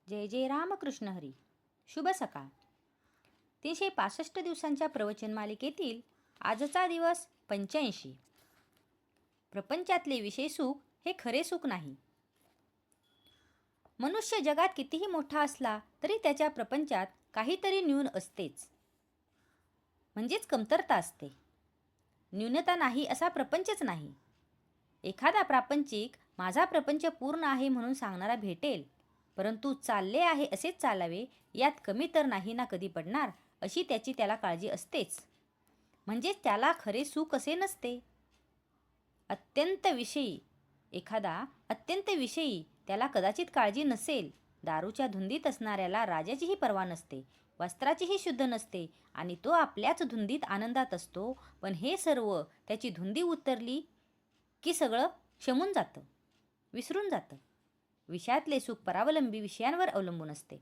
जय जय रामकृष्ण हरी. शुभ सकाळ. 365 दिवसांच्या प्रवचन मालिकेतील आजचा दिवस 85. प्रपंचातले विषय सुख हे खरे सुख नाही. मनुष्य जगात कितीही मोठा असला तरी त्याच्या प्रपंचात काहीतरी न्यून असतेच, म्हणजेच कमतरता असते. न्यूनता नाही असा प्रपंचच नाही. एखादा प्रापंचिक माझा प्रपंच पूर्ण आहे म्हणून सांगणारा भेटेल, परंतु चालले आहे असेच चालावे यात कमी तर नाही ना कधी पडणार अशी त्याला काळजी असतेच. म्हणजेच त्याला खरे सुख असे नसते. एखादा अत्यंत विषयी त्याला कदाचित काळजी नसेल. दारूच्या धुंदीत असणाऱ्याला राजाचीही पर्वा नसते, वस्त्राचीही शुद्ध नसते आणि तो आपल्याच धुंदीत आनंदात असतो. पण हे सर्व त्याची धुंदी उतरली की सगळं क्षमून जातं, विसरून जातं. विषयातले सुख परावलंबी विषयांवर अवलंबून असते.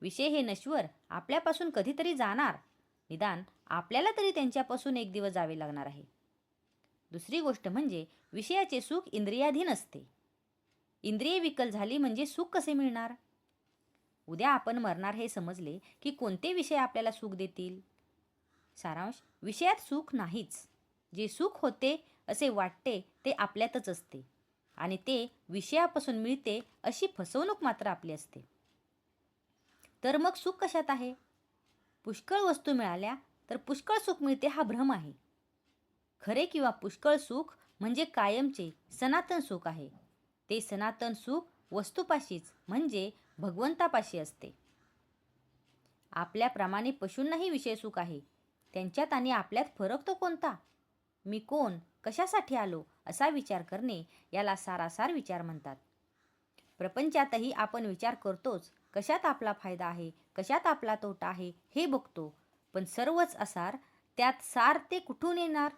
विषय हे नश्वर आपल्यापासून कधीतरी जाणार, निदान आपल्याला तरी त्यांच्यापासून एक दिवस जावे लागणार आहे. दुसरी गोष्ट म्हणजे विषयाचे सुख इंद्रियाधीन असते. इंद्रिये विकल झाली म्हणजे सुख कसे मिळणार? उद्या आपण मरणार हे समजले की कोणते विषय आपल्याला सुख देतील? सारांश: विषयात सुख नाहीच. जे सुख होते असे वाटते ते आपल्यातच असते आणि ते विषयापासून मिळते अशी फसवणूक मात्र आपली असते. तर मग सुख कशात आहे? पुष्कळ वस्तू मिळाल्या तर पुष्कळ सुख मिळते हा भ्रम आहे. खरे किंवा पुष्कळ सुख म्हणजे कायमचे सनातन सुख आहे. ते सनातन सुख वस्तूपाशीच म्हणजे भगवंतापाशी असते. आपल्याप्रमाणे पशूंनाही विषय सुख आहे. त्यांच्यात आणि आपल्यात फरक तो कोणता? मी कोण, कशासाठी आलो असा विचार करणे याला सारासार विचार म्हणतात. प्रपंचातही आपण विचार करतोच. कशात आपला फायदा आहे, कशात आपला तोटा आहे हे बघतो. पण सर्वच असार, त्यात सार ते कुठून येणार?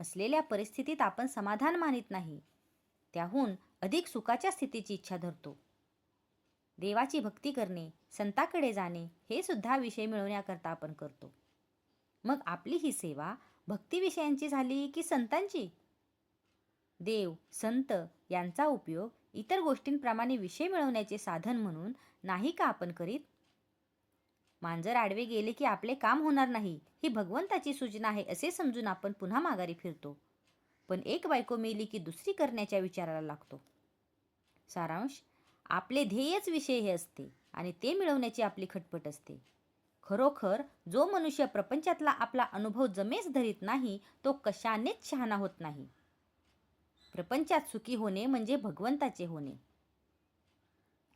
असलेल्या परिस्थितीत आपण समाधान मानित नाही, त्याहून अधिक सुखाच्या स्थितीची इच्छा धरतो. देवाची भक्ती करणे, संताकडे जाणे हे सुद्धा विषय मिळवण्याकरता आपण करतो. मग आपली ही सेवा भक्तिविषयांची झाली की संतांची? देव, संत यांचा उपयोग इतर गोष्टींप्रमाणे विषय मिळवण्याचे साधन म्हणून नाही का आपण करीत? मांजर आडवे गेले की आपले काम होणार नाही ही भगवंताची सूचना आहे असे समजून आपण पुन्हा माघारी फिरतो. पण एक बायको मेली की दुसरी करण्याच्या विचाराला लागतो. सारांश: आपले ध्येयच विषय हे असते आणि ते मिळवण्याची आपली खटपट असते. खरोखर जो मनुष्य प्रपंचातला आपला अनुभव जमेस धरीत नाही तो कशानेच शहाणा होत नाही. प्रपंचात सुखी होणे म्हणजे भगवंताचे होणे.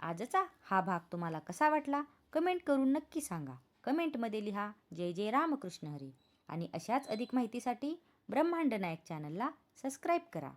आजचा हा भाग तुम्हाला कसा वाटला कमेंट करून नक्की सांगा. कमेंटमध्ये लिहा जय जय रामकृष्ण हरी आणि अशाच अधिक माहितीसाठी ब्रह्मांड नायक चॅनलला सबस्क्राईब करा.